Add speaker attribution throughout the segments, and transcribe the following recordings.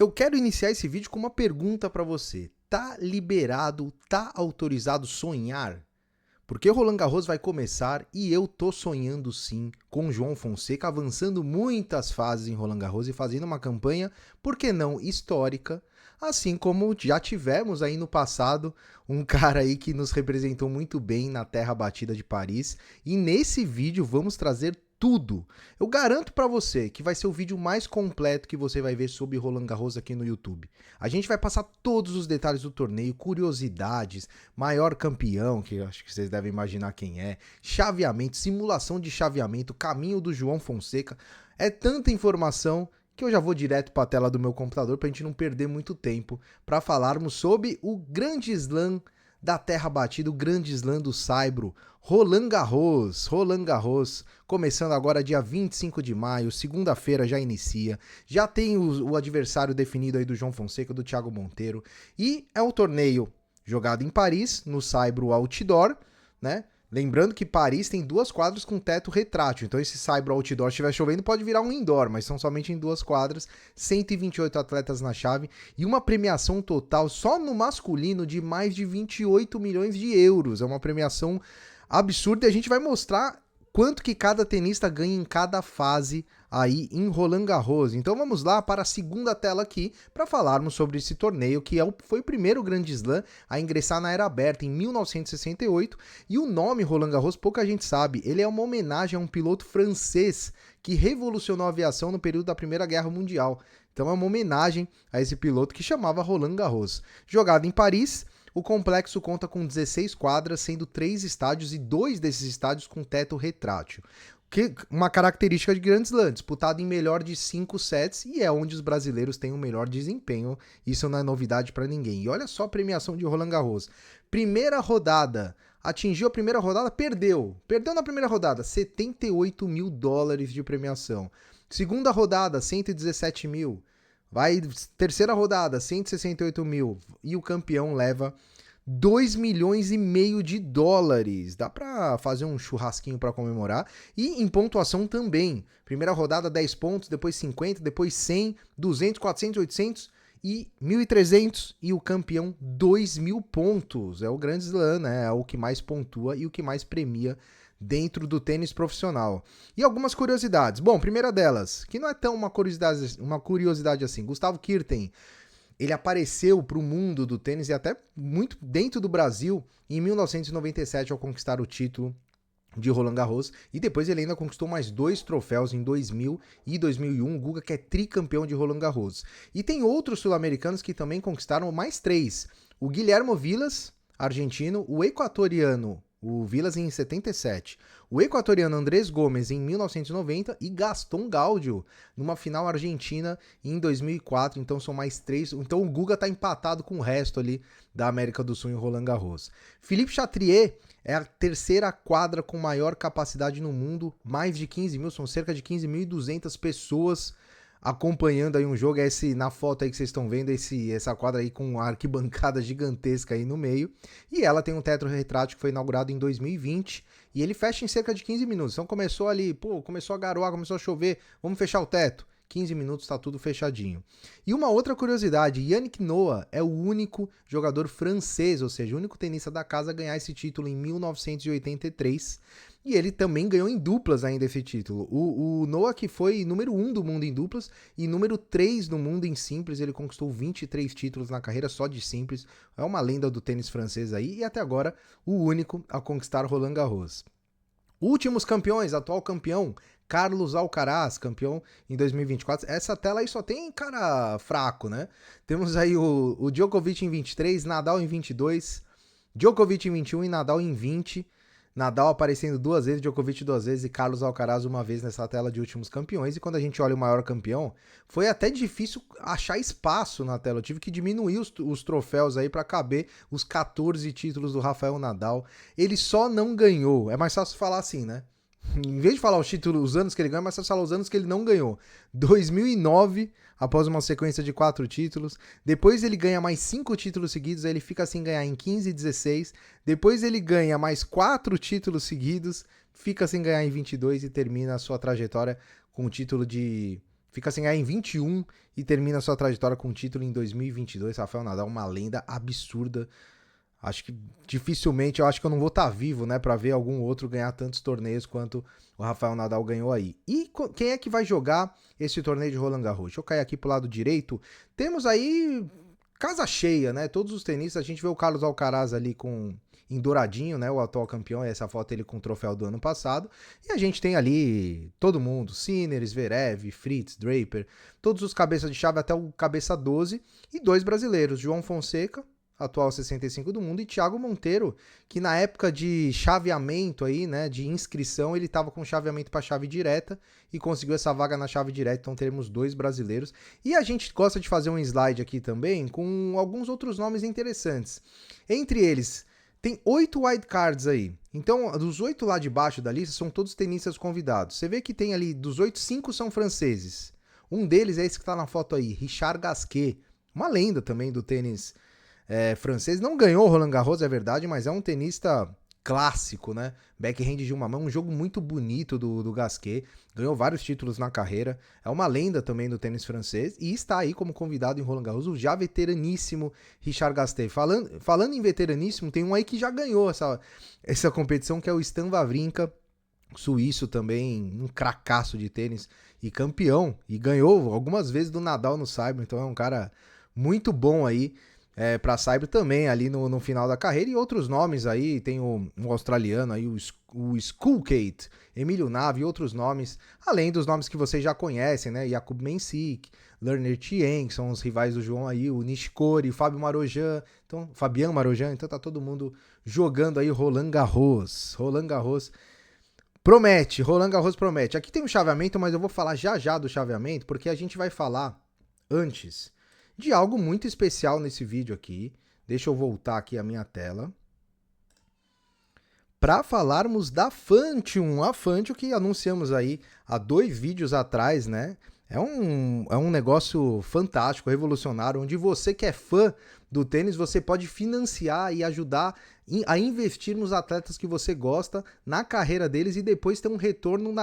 Speaker 1: Eu quero iniciar esse vídeo com uma pergunta para você. Tá liberado, tá autorizado sonhar? Porque Roland Garros vai começar e eu tô sonhando sim com João Fonseca avançando muitas fases em Roland Garros e fazendo uma campanha, por que não histórica, assim como já tivemos aí no passado um cara aí que nos representou muito bem na terra batida de Paris. E nesse vídeo vamos trazer tudo. Eu garanto para você que vai ser o vídeo mais completo que você vai ver sobre Roland Garros aqui no YouTube. A gente vai passar todos os detalhes do torneio, curiosidades, maior campeão, que eu acho que vocês devem imaginar quem é, chaveamento, simulação de chaveamento, caminho do João Fonseca. É tanta informação que eu já vou direto para a tela do meu computador para a gente não perder muito tempo para falarmos sobre o grande slam da terra batida, o grande slam do saibro, Roland Garros. Roland Garros, começando agora dia 25 de maio, segunda-feira já inicia, já tem o adversário definido aí do João Fonseca, do Thiago Monteiro, e é um torneio jogado em Paris, no saibro outdoor, né? Lembrando que Paris tem duas quadras com teto retrátil, então esse saibro outdoor, se estiver chovendo, pode virar um indoor, mas são somente em duas quadras, 128 atletas na chave e uma premiação total só no masculino de mais de 28 milhões de euros. É uma premiação absurda e a gente vai mostrar quanto que cada tenista ganha em cada fase aí em Roland Garros. Então vamos lá para a segunda tela aqui para falarmos sobre esse torneio que foi o primeiro grande slam a ingressar na era aberta em 1968 e o nome Roland Garros pouca gente sabe, ele é uma homenagem a um piloto francês que revolucionou a aviação no período da Primeira Guerra Mundial. Então é uma homenagem a esse piloto que chamava Roland Garros. Jogado em Paris, o complexo conta com 16 quadras, sendo 3 estádios e 2 desses estádios com teto retrátil. Uma característica de Grand Slam, disputado em melhor de 5 sets e é onde os brasileiros têm o melhor desempenho. Isso não é novidade para ninguém. E olha só a premiação de Roland Garros. Primeira rodada, atingiu a primeira rodada, perdeu. Perdeu na primeira rodada, 78 mil dólares de premiação. Segunda rodada, 117 mil. Vai, terceira rodada, 168 mil. E o campeão leva 2 milhões e meio de dólares. Dá pra fazer um churrasquinho pra comemorar. E em pontuação também. Primeira rodada, 10 pontos, depois 50, depois 100, 200, 400, 800 e 1.300. E o campeão, 2.000 pontos. É o grande slam, né? É o que mais pontua e o que mais premia dentro do tênis profissional. E algumas curiosidades. Bom, primeira delas, que não é tão uma curiosidade assim. Gustavo Kuerten, ele apareceu para o mundo do tênis e até muito dentro do Brasil em 1997 ao conquistar o título de Roland Garros, e depois ele ainda conquistou mais 2 troféus em 2000 e 2001, o Guga que é tricampeão de Roland Garros. E tem outros sul-americanos que também conquistaram mais 3. O Guilhermo Vilas, argentino, o equatoriano o Vilas em 77, o equatoriano Andrés Gomes em 1990 e Gaston Gaudio numa final argentina em 2004, então são mais 3, então o Guga tá empatado com o resto ali da América do Sul em Roland Garros. Philippe Chatrier é a terceira quadra com maior capacidade no mundo, mais de 15 mil, são cerca de 15.200 pessoas acompanhando aí um jogo. Na foto aí que vocês estão vendo, essa quadra aí com uma arquibancada gigantesca aí no meio, e ela tem um teto retrátil que foi inaugurado em 2020, e ele fecha em cerca de 15 minutos, então começou ali, começou a garoar, começou a chover, vamos fechar o teto, 15 minutos tá tudo fechadinho. E uma outra curiosidade, Yannick Noah é o único jogador francês, ou seja, o único tenista da casa a ganhar esse título em 1983, e ele também ganhou em duplas ainda esse título. O Noah que foi número 1 do mundo em duplas e número 3 no mundo em simples, ele conquistou 23 títulos na carreira só de simples, é uma lenda do tênis francês aí, e até agora o único a conquistar Roland Garros. Últimos campeões, atual campeão, Carlos Alcaraz, campeão em 2024. Essa tela aí só tem cara fraco, né? Temos aí o Djokovic em 23, Nadal em 22, Djokovic em 21 e Nadal em 20. Nadal aparecendo 2 vezes, Djokovic 2 vezes e Carlos Alcaraz uma vez nessa tela de últimos campeões. E quando a gente olha o maior campeão, foi até difícil achar espaço na tela. Eu tive que diminuir os troféus aí para caber os 14 títulos do Rafael Nadal. Ele só não ganhou. É mais fácil falar assim, né? Em vez de falar os títulos, os anos que ele ganhou, é mais fácil falar os anos que ele não ganhou. 2009, após uma sequência de 4 títulos. Depois ele ganha mais 5 títulos seguidos, aí ele fica sem ganhar em 15 e 16. Depois ele ganha mais 4 títulos seguidos, fica sem ganhar em 22 e termina a sua trajetória com o título de fica sem ganhar em 21 e termina sua trajetória com título em 2022. Rafael Nadal, uma lenda absurda. Acho que dificilmente, eu acho que eu não vou estar vivo, né, para ver algum outro ganhar tantos torneios quanto o Rafael Nadal ganhou aí. E quem é que vai jogar esse torneio de Roland Garros? Deixa eu cair aqui pro lado direito. Temos aí casa cheia, né? Todos os tenistas, a gente vê o Carlos Alcaraz ali em douradinho, né? O atual campeão, essa foto ele com o troféu do ano passado. E a gente tem ali todo mundo, Sinner, Zverev, Fritz, Draper, todos os cabeças de chave até o cabeça 12 e 2 brasileiros, João Fonseca, atual 65 do mundo, e Thiago Monteiro, que na época de chaveamento aí, né, de inscrição, ele estava com chaveamento para chave direta e conseguiu essa vaga na chave direta, então teremos 2 brasileiros. E a gente gosta de fazer um slide aqui também com alguns outros nomes interessantes. Entre eles, tem 8 wildcards aí. Então, dos 8 lá de baixo da lista, são todos tenistas convidados. Você vê que tem ali, dos 8, 5 são franceses. Um deles é esse que está na foto aí, Richard Gasquet, uma lenda também do tênis francês. Não ganhou o Roland Garros, é verdade, mas é um tenista clássico, né? Backhand de uma mão, um jogo muito bonito do Gasquet. Ganhou vários títulos na carreira. É uma lenda também do tênis francês e está aí como convidado em Roland Garros, o já veteraníssimo Richard Gasquet. Falando em veteraníssimo, tem um aí que já ganhou essa competição, que é o Stan Wawrinka, suíço também, um cracaço de tênis e campeão. E ganhou algumas vezes do Nadal no Saibro, então é um cara muito bom aí. Para Saibro também ali no final da carreira, e outros nomes aí, tem um australiano aí, o Skulkate, Emílio Nave e outros nomes, além dos nomes que vocês já conhecem, né, Jakub Mensik, Lerner Tien, que são os rivais do João aí, o Nishikori, o Fábio Marojan, então, Fabian Marojan, então tá todo mundo jogando aí Roland Garros. Roland Garros promete, Roland Garros promete. Aqui tem um chaveamento, mas eu vou falar já do chaveamento, porque a gente vai falar antes de algo muito especial nesse vídeo aqui. Deixa eu voltar aqui a minha tela. Para falarmos da Fantium. A Fantium que anunciamos aí há 2 vídeos atrás, né? É um negócio fantástico, revolucionário, onde você que é fã do tênis, você pode financiar e ajudar a investir nos atletas que você gosta, na carreira deles, e depois ter um retorno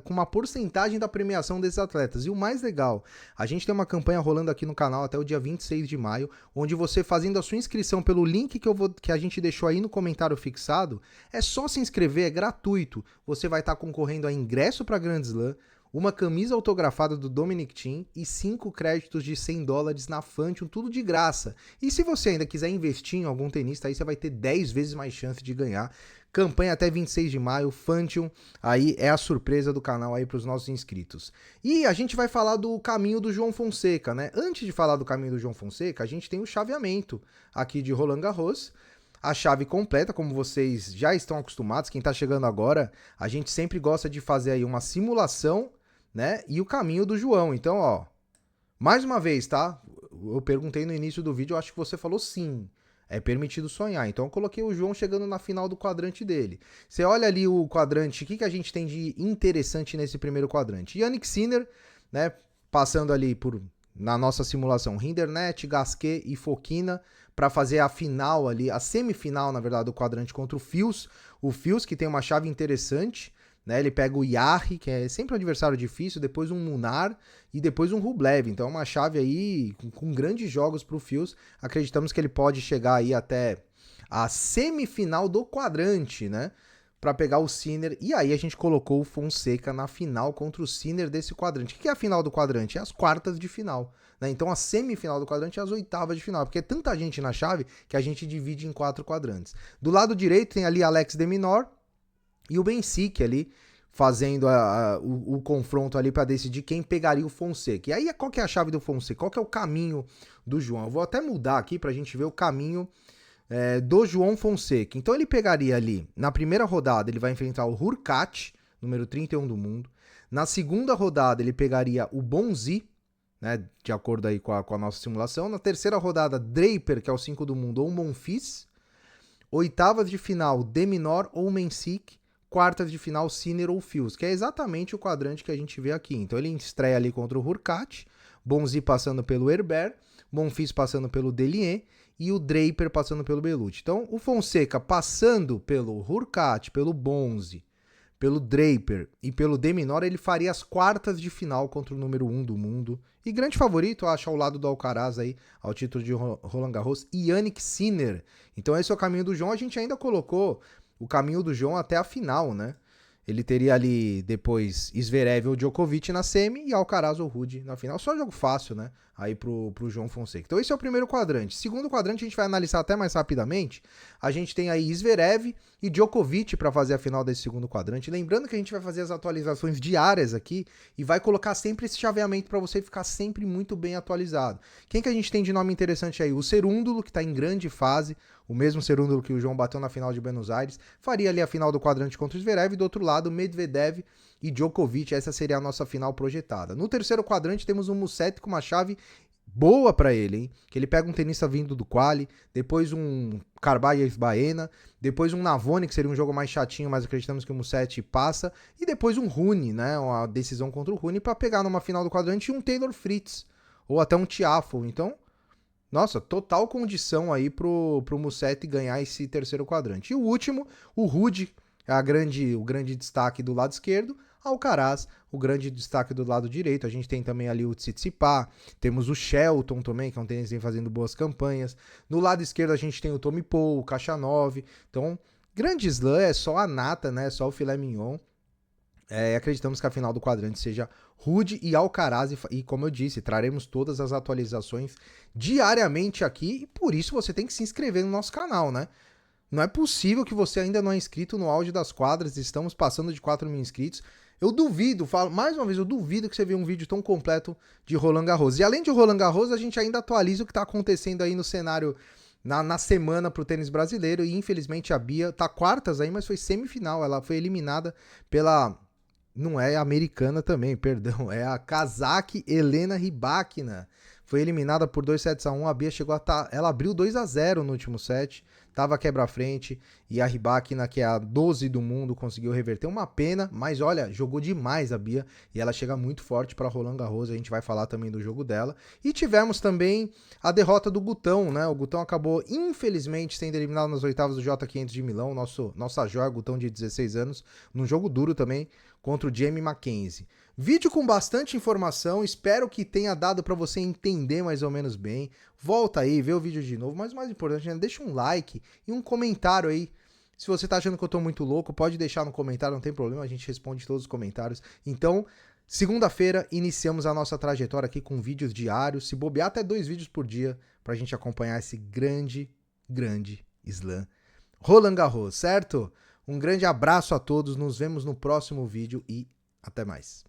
Speaker 1: com uma porcentagem da premiação desses atletas. E o mais legal, a gente tem uma campanha rolando aqui no canal até o dia 26 de maio, onde você fazendo a sua inscrição pelo link que a gente deixou aí no comentário fixado, é só se inscrever, é gratuito. Você vai estar concorrendo a ingresso para Grand Slam, uma camisa autografada do Dominic Thiem e 5 créditos de $100 na Fantium, tudo de graça. E se você ainda quiser investir em algum tenista, aí você vai ter 10 vezes mais chance de ganhar. Campanha até 26 de maio, Fantium, aí é a surpresa do canal aí para os nossos inscritos. E a gente vai falar do caminho do João Fonseca, né? Antes de falar do caminho do João Fonseca, a gente tem o chaveamento aqui de Roland Garros. A chave completa, como vocês já estão acostumados, quem está chegando agora, a gente sempre gosta de fazer aí uma simulação, né? E o caminho do João. Então, ó, mais uma vez, tá? Eu perguntei no início do vídeo, eu acho que você falou sim. É permitido sonhar. Então eu coloquei o João chegando na final do quadrante dele. Você olha ali o quadrante, o que a gente tem de interessante nesse primeiro quadrante? Jannik Sinner, né? Passando ali na nossa simulação, Rinderknech, Gasquet e Fokina, para fazer a final ali, a semifinal, na verdade, do quadrante contra o Fils. O Fils, que tem uma chave interessante, né? Ele pega o Jarry, que é sempre um adversário difícil, depois um Munar e depois um Rublev. Então é uma chave aí com grandes jogos para o Fils. Acreditamos que ele pode chegar aí até a semifinal do quadrante, né? Para pegar o Sinner. E aí a gente colocou o Fonseca na final contra o Sinner desse quadrante. O que é a final do quadrante? É as quartas de final, né? Então a semifinal do quadrante é as oitavas de final, porque é tanta gente na chave que a gente divide em 4 quadrantes. Do lado direito tem ali Alex de Minaur e o Mensik ali fazendo o confronto ali para decidir quem pegaria o Fonseca. E aí qual que é a chave do Fonseca? Qual que é o caminho do João? Eu vou até mudar aqui para a gente ver o caminho do João Fonseca. Então ele pegaria ali, na primeira rodada ele vai enfrentar o Hurkacz, número 31 do mundo. Na segunda rodada ele pegaria o Bonzi, né, de acordo aí com a nossa simulação. Na terceira rodada, Draper, que é o 5 do mundo, ou Monfils. Oitavas de final, de Minaur ou Mensik. Quartas de final, Sinner ou Fils, que é exatamente o quadrante que a gente vê aqui. Então ele estreia ali contra o Hurkacz, Bonzi passando pelo Herbert, Monfils passando pelo Delier e o Draper passando pelo Bellucci. Então o Fonseca passando pelo Hurkacz, pelo Bonzi, pelo Draper e pelo de Minaur, ele faria as quartas de final contra o número 1 do mundo. E grande favorito, acho, ao lado do Alcaraz aí, ao título de Roland Garros, Jannik Sinner. Então esse é o caminho do João. A gente ainda colocou o caminho do João até a final, né? Ele teria ali depois Zverev ou Djokovic na semi e Alcaraz ou Ruud na final. Só jogo fácil, né? Aí pro João Fonseca. Então esse é o primeiro quadrante. Segundo quadrante a gente vai analisar até mais rapidamente. A gente tem aí Zverev e Djokovic para fazer a final desse segundo quadrante. Lembrando que a gente vai fazer as atualizações diárias aqui e vai colocar sempre esse chaveamento para você ficar sempre muito bem atualizado. Quem que a gente tem de nome interessante aí? O Cerúndulo, que está em grande fase. O mesmo Cerúndulo que o João bateu na final de Buenos Aires. Faria ali a final do quadrante contra o Zverev. E do outro lado, Medvedev e Djokovic. Essa seria a nossa final projetada. No terceiro quadrante temos um Musetti com uma chave boa para ele, hein? Que ele pega um tenista vindo do quali, depois um Carballes Baena, depois um Navone, que seria um jogo mais chatinho, mas acreditamos que o Musetti passa, e depois um Rune, né? Uma decisão contra o Rune para pegar numa final do quadrante um Taylor Fritz, ou até um Tiafoe. Então, nossa, total condição aí pro Musetti ganhar esse terceiro quadrante. E o último, o Ruud, o grande destaque do lado esquerdo, Alcaraz, o grande destaque do lado direito. A gente tem também ali o Tsitsipas, temos o Shelton também, que é um tênis que vem fazendo boas campanhas. No lado esquerdo a gente tem o Tommy Paul, o Khachanov. Então, grande slam, é só a nata, né? Só o filé mignon. Acreditamos que a final do quadrante seja Ruud e Alcaraz, e como eu disse, traremos todas as atualizações diariamente aqui, e por isso você tem que se inscrever no nosso canal, né? Não é possível que você ainda não é inscrito no Auge das Quadras, estamos passando de 4 mil inscritos. Eu duvido, falo mais uma vez, eu duvido que você veja um vídeo tão completo de Roland Garros. E além de Roland Garros, a gente ainda atualiza o que está acontecendo aí no cenário na semana para o tênis brasileiro, e infelizmente a Bia tá quartas aí, mas foi semifinal, ela foi eliminada pela... Não é a americana também, perdão, é a cazaque Helena Rybakina. Foi eliminada por 2-1. A Bia chegou ela abriu 2-0 no último set, tava quebra-frente, e a Rybakina, que é a 12 do mundo, conseguiu reverter. Uma pena, mas olha, jogou demais a Bia, e ela chega muito forte para Roland Garros. A gente vai falar também do jogo dela. E tivemos também a derrota do Gutão, né? O Gutão acabou, infelizmente, sendo eliminado nas oitavas do J500 de Milão, nossa joia, Gutão de 16 anos, num jogo duro também, contra o Jamie Mackenzie. Vídeo com bastante informação, espero que tenha dado para você entender mais ou menos bem. Volta aí, vê o vídeo de novo, mas o mais importante, né, deixa um like e um comentário aí. Se você tá achando que eu tô muito louco, pode deixar no comentário, não tem problema, a gente responde todos os comentários. Então, segunda-feira, iniciamos a nossa trajetória aqui com vídeos diários, se bobear até 2 vídeos por dia, pra gente acompanhar esse grande slam Roland Garros, certo? Um grande abraço a todos, nos vemos no próximo vídeo e até mais.